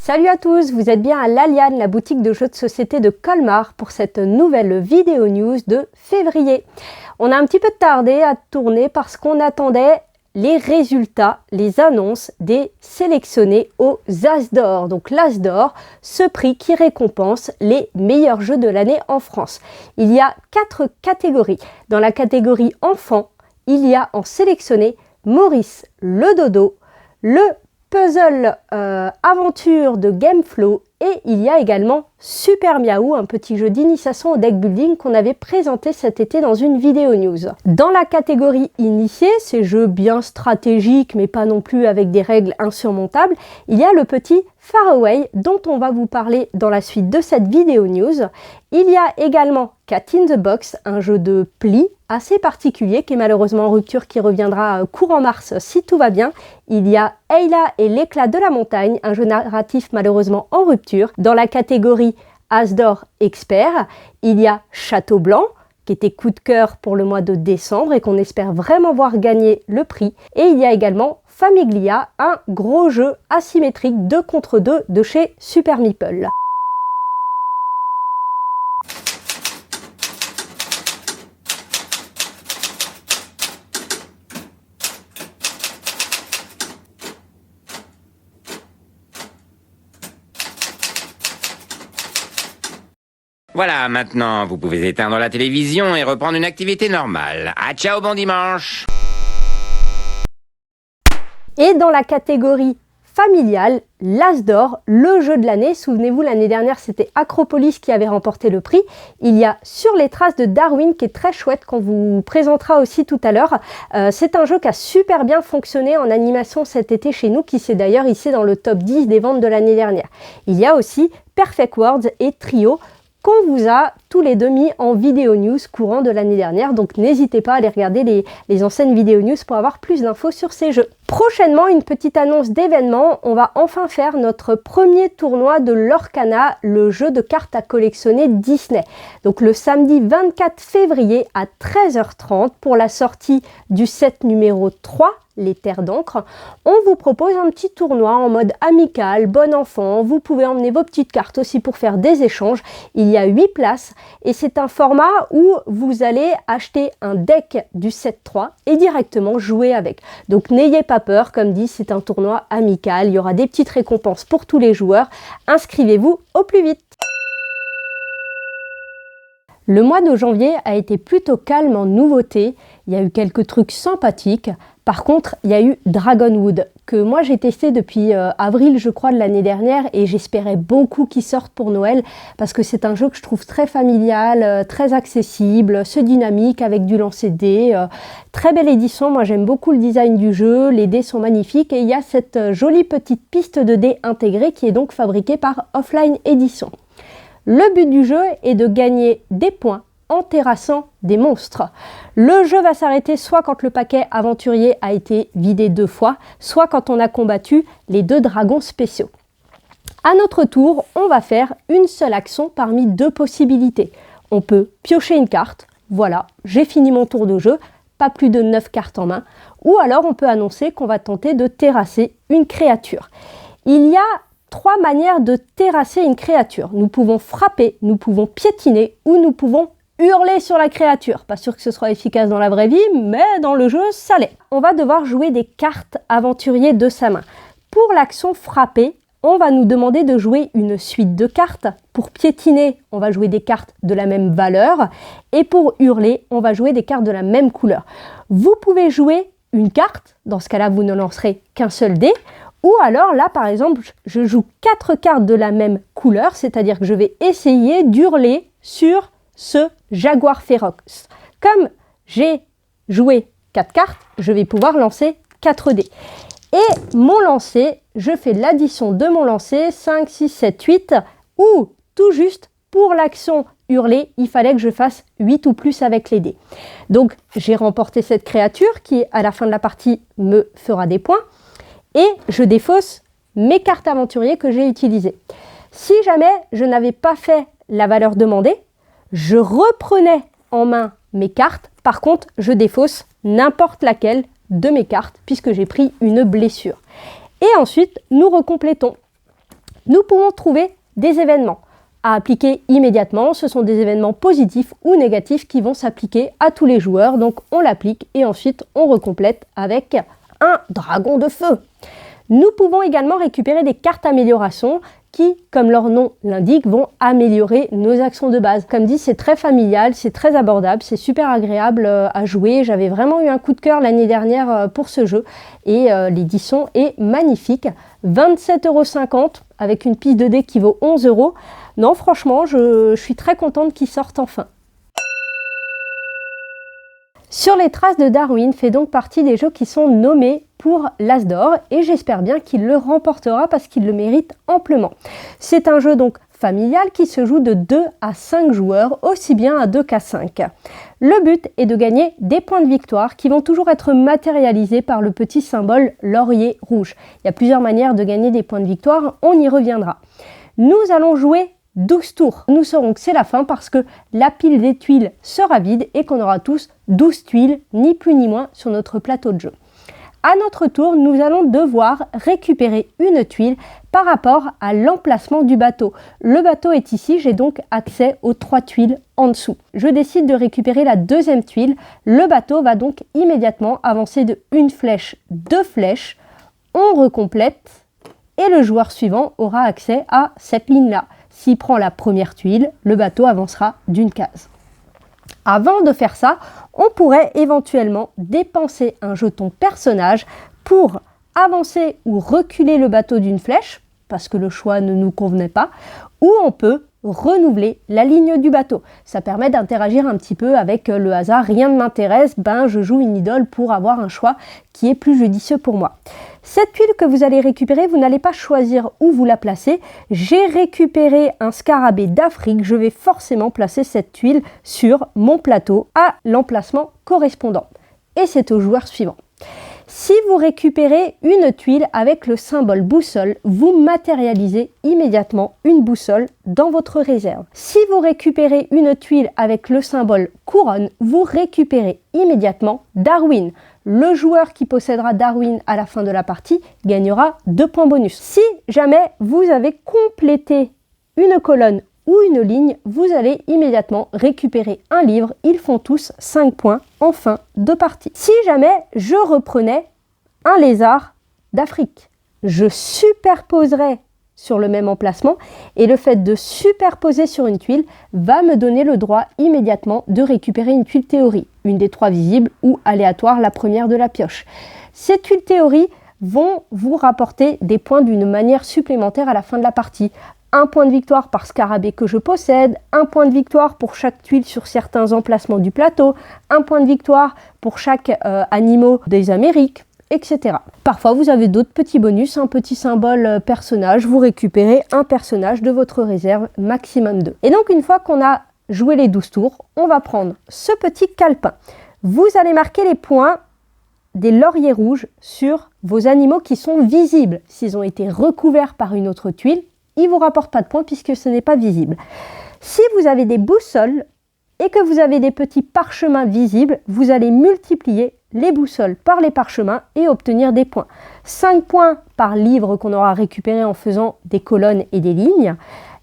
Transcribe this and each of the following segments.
Salut à tous, vous êtes bien à l'Aliane, la boutique de jeux de société de Colmar pour cette nouvelle vidéo news de février. On a un petit peu tardé à tourner parce qu'on attendait les résultats, les annonces des sélectionnés aux As d'or. Donc l'As d'or, ce prix qui récompense les meilleurs jeux de l'année en France. Il y a 4 catégories. Dans la catégorie enfant, il y a en sélectionné Maurice le Dodo, le Puzzle Aventure de Gameflow et il y a également Super Miaou, un petit jeu d'initiation au deck building qu'on avait présenté cet été dans une vidéo news. Dans la catégorie initié, ces jeux bien stratégiques mais pas non plus avec des règles insurmontables, il y a le petit Faraway dont on va vous parler dans la suite de cette vidéo news. Il y a également Cat in the Box, un jeu de pli assez particulier qui est malheureusement en rupture, qui reviendra courant mars si tout va bien. Il y a Ayla et l'éclat de la montagne, un jeu narratif malheureusement en rupture. Dans la catégorie As d'or expert, il y a Château Blanc, qui était coup de cœur pour le mois de décembre et qu'on espère vraiment voir gagner le prix. Et il y a également Famiglia, un gros jeu asymétrique 2 contre 2 de chez Super Meeple. Voilà, maintenant, vous pouvez éteindre la télévision et reprendre une activité normale. Ah, ciao, bon dimanche! Et dans la catégorie familiale, l'As d'or, le jeu de l'année. Souvenez-vous, l'année dernière, c'était Acropolis qui avait remporté le prix. Il y a Sur les traces de Darwin qui est très chouette, qu'on vous présentera aussi tout à l'heure. C'est un jeu qui a super bien fonctionné en animation cet été chez nous, qui s'est d'ailleurs hissé dans le top 10 des ventes de l'année dernière. Il y a aussi Perfect Words et Trio, qu'on vous a tous les deux mis en vidéo news courant de l'année dernière, donc n'hésitez pas à aller regarder les anciennes vidéo news pour avoir plus d'infos sur ces jeux. Prochainement, une petite annonce d'événement, on va enfin faire notre premier tournoi de l'Orcana, le jeu de cartes à collectionner Disney. Donc le samedi 24 février à 13h30 pour la sortie du set numéro 3, les terres d'encre, on vous propose un petit tournoi en mode amical, bon enfant. Vous pouvez emmener vos petites cartes aussi pour faire des échanges. Il y a 8 places et c'est un format où vous allez acheter un deck du set 3 et directement jouer avec. Donc n'ayez pas peur, comme dit, c'est un tournoi amical. Il y aura des petites récompenses pour tous les joueurs. Inscrivez-vous au plus vite. Le mois de janvier a été plutôt calme en nouveautés. Il y a eu quelques trucs sympathiques. Par contre, il y a eu Dragonwood, que moi j'ai testé depuis avril, je crois, de l'année dernière, et j'espérais beaucoup qu'il sorte pour Noël, parce que c'est un jeu que je trouve très familial, très accessible, c'est dynamique, avec du lancer de dés. Très belle édition, moi j'aime beaucoup le design du jeu, les dés sont magnifiques, et il y a cette jolie petite piste de dés intégrée qui est donc fabriquée par Offline Edition. Le but du jeu est de gagner des points en terrassant des monstres. Le jeu va s'arrêter soit quand le paquet aventurier a été vidé 2 fois, soit quand on a combattu les 2 dragons spéciaux. À notre tour, on va faire une seule action parmi 2 possibilités. On peut piocher une carte, voilà, j'ai fini mon tour de jeu, pas plus de 9 cartes en main, ou alors on peut annoncer qu'on va tenter de terrasser une créature. Il y a 3 manières de terrasser une créature. Nous pouvons frapper, nous pouvons piétiner ou nous pouvons hurler sur la créature. Pas sûr que ce soit efficace dans la vraie vie, mais dans le jeu, ça l'est. On va devoir jouer des cartes aventuriers de sa main. Pour l'action frapper, on va nous demander de jouer une suite de cartes. Pour piétiner, on va jouer des cartes de la même valeur. Et pour hurler, on va jouer des cartes de la même couleur. Vous pouvez jouer une carte, dans ce cas-là, vous ne lancerez qu'un seul dé. Ou alors là, par exemple, je joue 4 cartes de la même couleur, c'est-à-dire que je vais essayer d'hurler sur ce jaguar féroce. Comme j'ai joué 4 cartes, je vais pouvoir lancer 4 dés. Et mon lancer, je fais l'addition de mon lancer, 5, 6, 7, 8, ou tout juste pour l'action hurler, il fallait que je fasse 8 ou plus avec les dés. Donc j'ai remporté cette créature qui, à la fin de la partie, me fera des points. Et je défausse mes cartes aventuriers que j'ai utilisées. Si jamais je n'avais pas fait la valeur demandée, je reprenais en main mes cartes. Par contre, je défausse n'importe laquelle de mes cartes puisque j'ai pris une blessure. Et ensuite, nous recomplétons. Nous pouvons trouver des événements à appliquer immédiatement. Ce sont des événements positifs ou négatifs qui vont s'appliquer à tous les joueurs. Donc on l'applique et ensuite on recomplète avec un dragon de feu. Nous pouvons également récupérer des cartes amélioration qui, comme leur nom l'indique, vont améliorer nos actions de base. Comme dit, c'est très familial, c'est très abordable, c'est super agréable à jouer. J'avais vraiment eu un coup de cœur l'année dernière pour ce jeu et l'édition est magnifique. 27,50 € avec une piste de dés qui vaut 11 €. Non, franchement, je suis très contente qu'il sorte enfin. Sur les traces de Darwin fait donc partie des jeux qui sont nommés pour l'As d'or et j'espère bien qu'il le remportera parce qu'il le mérite amplement. C'est un jeu donc familial qui se joue de 2 à 5 joueurs, aussi bien à 2 qu'à 5. Le but est de gagner des points de victoire qui vont toujours être matérialisés par le petit symbole laurier rouge. Il y a plusieurs manières de gagner des points de victoire, on y reviendra. Nous allons jouer 12 tours. Nous saurons que c'est la fin parce que la pile des tuiles sera vide et qu'on aura tous 12 tuiles, ni plus ni moins, sur notre plateau de jeu. À notre tour, nous allons devoir récupérer une tuile par rapport à l'emplacement du bateau. Le bateau est ici, j'ai donc accès aux 3 tuiles en dessous. Je décide de récupérer la deuxième tuile. Le bateau va donc immédiatement avancer de 1 flèche, 2 flèches. On recomplète et le joueur suivant aura accès à cette ligne-là. S'il prend la première tuile, le bateau avancera d'une case. Avant de faire ça, on pourrait éventuellement dépenser un jeton personnage pour avancer ou reculer le bateau d'une flèche, parce que le choix ne nous convenait pas, ou on peut renouveler la ligne du bateau. Ça permet d'interagir un petit peu avec le hasard. Rien ne m'intéresse, je joue une idole pour avoir un choix qui est plus judicieux pour moi. Cette tuile que vous allez récupérer, vous n'allez pas choisir où vous la placez. J'ai récupéré un scarabée d'Afrique. Je vais forcément placer cette tuile sur mon plateau à l'emplacement correspondant. Et c'est au joueur suivant. Si vous récupérez une tuile avec le symbole boussole, vous matérialisez immédiatement une boussole dans votre réserve. Si vous récupérez une tuile avec le symbole couronne, vous récupérez immédiatement Darwin. Le joueur qui possédera Darwin à la fin de la partie gagnera 2 points bonus. Si jamais vous avez complété une colonne ou une ligne, vous allez immédiatement récupérer un livre. Ils font tous 5 points en fin de partie. Si jamais je reprenais un lézard d'Afrique, je superposerais sur le même emplacement et le fait de superposer sur une tuile va me donner le droit immédiatement de récupérer une tuile théorie, une des 3 visibles ou aléatoire, la première de la pioche. Ces tuiles théorie vont vous rapporter des points d'une manière supplémentaire à la fin de la partie. Un point de victoire par scarabée que je possède, un point de victoire pour chaque tuile sur certains emplacements du plateau, un point de victoire pour chaque animal des Amériques, etc. Parfois, vous avez d'autres petits bonus, un petit symbole personnage, vous récupérez un personnage de votre réserve, maximum 2. Et donc, une fois qu'on a joué les 12 tours, on va prendre ce petit calepin. Vous allez marquer les points des lauriers rouges sur vos animaux qui sont visibles. S'ils ont été recouverts par une autre tuile, ils ne vous rapportent pas de points puisque ce n'est pas visible. Si vous avez des boussoles et que vous avez des petits parchemins visibles, vous allez multiplier les boussoles par les parchemins et obtenir des points. 5 points par livre qu'on aura récupéré en faisant des colonnes et des lignes,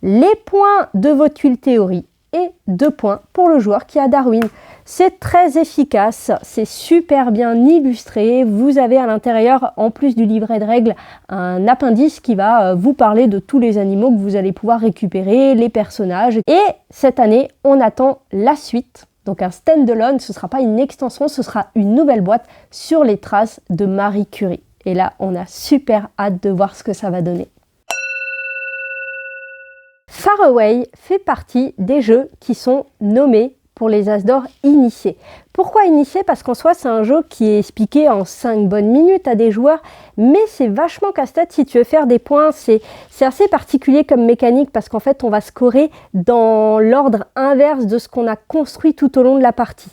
les points de vos tuiles théorie et 2 points pour le joueur qui a Darwin. C'est très efficace, c'est super bien illustré. Vous avez à l'intérieur, en plus du livret de règles, un appendice qui va vous parler de tous les animaux que vous allez pouvoir récupérer, les personnages. Et cette année, on attend la suite. Donc un stand-alone, ce ne sera pas une extension, ce sera une nouvelle boîte sur les traces de Marie Curie. Et là, on a super hâte de voir ce que ça va donner. Faraway fait partie des jeux qui sont nommés pour les As d'or initiés. Pourquoi initiés? Parce qu'en soi, c'est un jeu qui est expliqué en 5 bonnes minutes à des joueurs, mais c'est vachement casse-tête si tu veux faire des points. C'est assez particulier comme mécanique parce qu'en fait, on va scorer dans l'ordre inverse de ce qu'on a construit tout au long de la partie.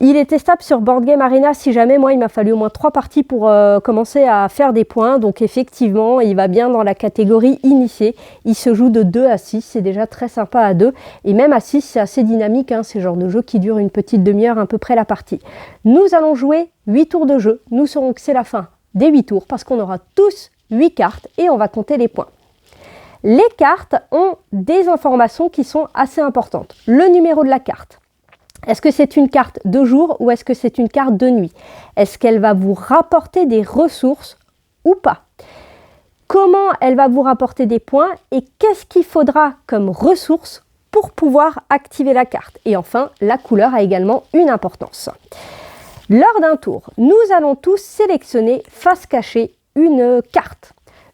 Il est testable sur Board Game Arena si jamais. Moi, il m'a fallu au moins 3 parties pour commencer à faire des points. Donc effectivement, il va bien dans la catégorie initiée. Il se joue de 2 à 6. C'est déjà très sympa à 2. Et même à 6, c'est assez dynamique. C'est le genre de jeu qui dure une petite demi-heure à peu près la partie. Nous allons jouer 8 tours de jeu. Nous saurons que c'est la fin des 8 tours parce qu'on aura tous 8 cartes et on va compter les points. Les cartes ont des informations qui sont assez importantes. Le numéro de la carte. Est-ce que c'est une carte de jour ou est-ce que c'est une carte de nuit? Est-ce qu'elle va vous rapporter des ressources ou pas? Comment elle va vous rapporter des points et qu'est-ce qu'il faudra comme ressources pour pouvoir activer la carte? Et enfin, la couleur a également une importance. Lors d'un tour, nous allons tous sélectionner face cachée une carte.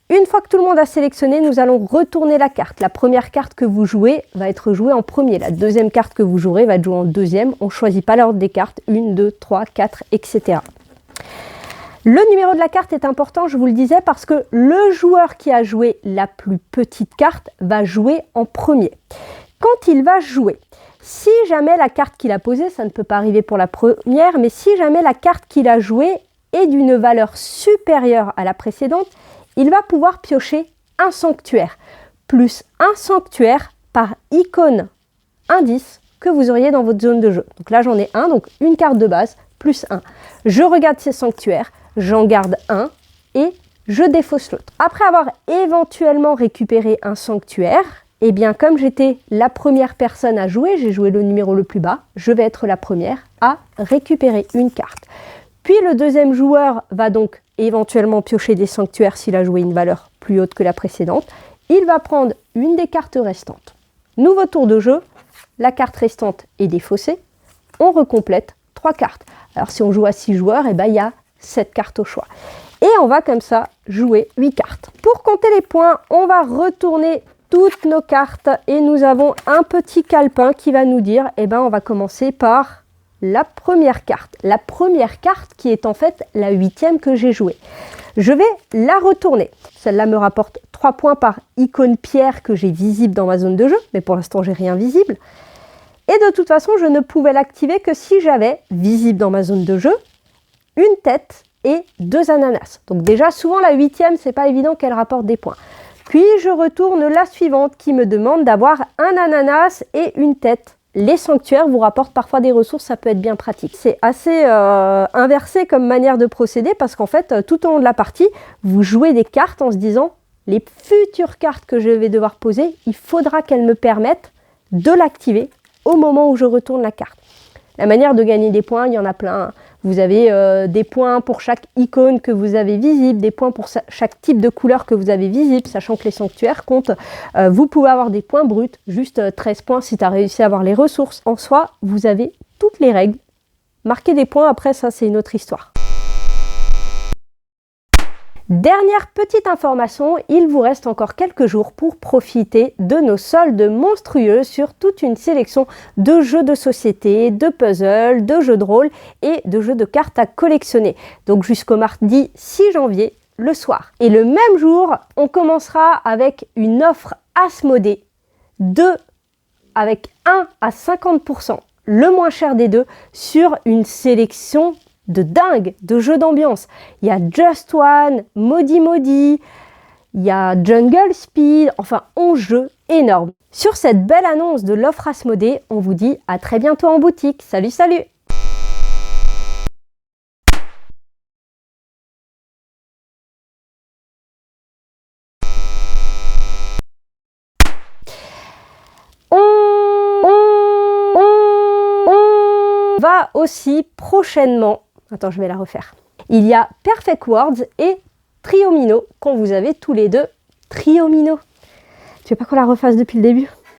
Une fois que tout le monde a sélectionné, nous allons retourner la carte. La première carte que vous jouez va être jouée en premier. La deuxième carte que vous jouerez va être jouée en deuxième. On ne choisit pas l'ordre des cartes. 1, 2, 3, 4, etc. Le numéro de la carte est important, je vous le disais, parce que le joueur qui a joué la plus petite carte va jouer en premier. Quand il va jouer, si jamais la carte qu'il a posée, ça ne peut pas arriver pour la première, mais si jamais la carte qu'il a jouée est d'une valeur supérieure à la précédente, il va pouvoir piocher un sanctuaire, plus un sanctuaire par icône indice que vous auriez dans votre zone de jeu. Donc là, j'en ai un, donc une carte de base, plus un. Je regarde ces sanctuaires, j'en garde un et je défausse l'autre. Après avoir éventuellement récupéré un sanctuaire, eh bien comme j'étais la première personne à jouer, j'ai joué le numéro le plus bas, je vais être la première à récupérer une carte. Puis le deuxième joueur va donc éventuellement piocher des sanctuaires s'il a joué une valeur plus haute que la précédente. Il va prendre une des cartes restantes. Nouveau tour de jeu, la carte restante est défaussée, on recomplète 3 cartes. Alors si on joue à 6 joueurs, eh ben, il y a 7 cartes au choix. Et on va comme ça jouer 8 cartes. Pour compter les points, on va retourner toutes nos cartes et nous avons un petit calepin qui va nous dire, eh ben, on va commencer par la première carte. La première carte qui est en fait la 8e que j'ai jouée. Je vais la retourner. Celle-là me rapporte 3 points par icône pierre que j'ai visible dans ma zone de jeu, mais pour l'instant j'ai rien visible. Et de toute façon, je ne pouvais l'activer que si j'avais, visible dans ma zone de jeu, une tête et 2 ananas. Donc déjà, souvent la 8e, c'est pas évident qu'elle rapporte des points. Puis je retourne la suivante qui me demande d'avoir un ananas et une tête. Les sanctuaires vous rapportent parfois des ressources, ça peut être bien pratique. C'est assez inversé comme manière de procéder parce qu'en fait, tout au long de la partie, vous jouez des cartes en se disant les futures cartes que je vais devoir poser, il faudra qu'elles me permettent de l'activer au moment où je retourne la carte. La manière de gagner des points, il y en a plein. Vous avez des points pour chaque icône que vous avez visible, des points pour chaque type de couleur que vous avez visible, sachant que les sanctuaires comptent. Vous pouvez avoir des points bruts, juste 13 points si tu as réussi à avoir les ressources. En soi, vous avez toutes les règles. Marquer des points, après ça, c'est une autre histoire. Dernière petite information, il vous reste encore quelques jours pour profiter de nos soldes monstrueux sur toute une sélection de jeux de société, de puzzles, de jeux de rôle et de jeux de cartes à collectionner. Donc jusqu'au mardi 6 janvier, le soir. Et le même jour, on commencera avec une offre Asmodée, avec 1 à 50%, le moins cher des deux, sur une sélection de dingue, de jeux d'ambiance. Il y a Just One, Modi Modi, il y a Jungle Speed, enfin 11 jeux énormes. Sur cette belle annonce de l'offre Asmodée, on vous dit à très bientôt en boutique. Salut, salut! On va aussi prochainement... Attends, je vais la refaire. Il y a Perfect Words et Triomino, quand vous avez tous les deux Triomino. Tu veux pas qu'on la refasse depuis le début ?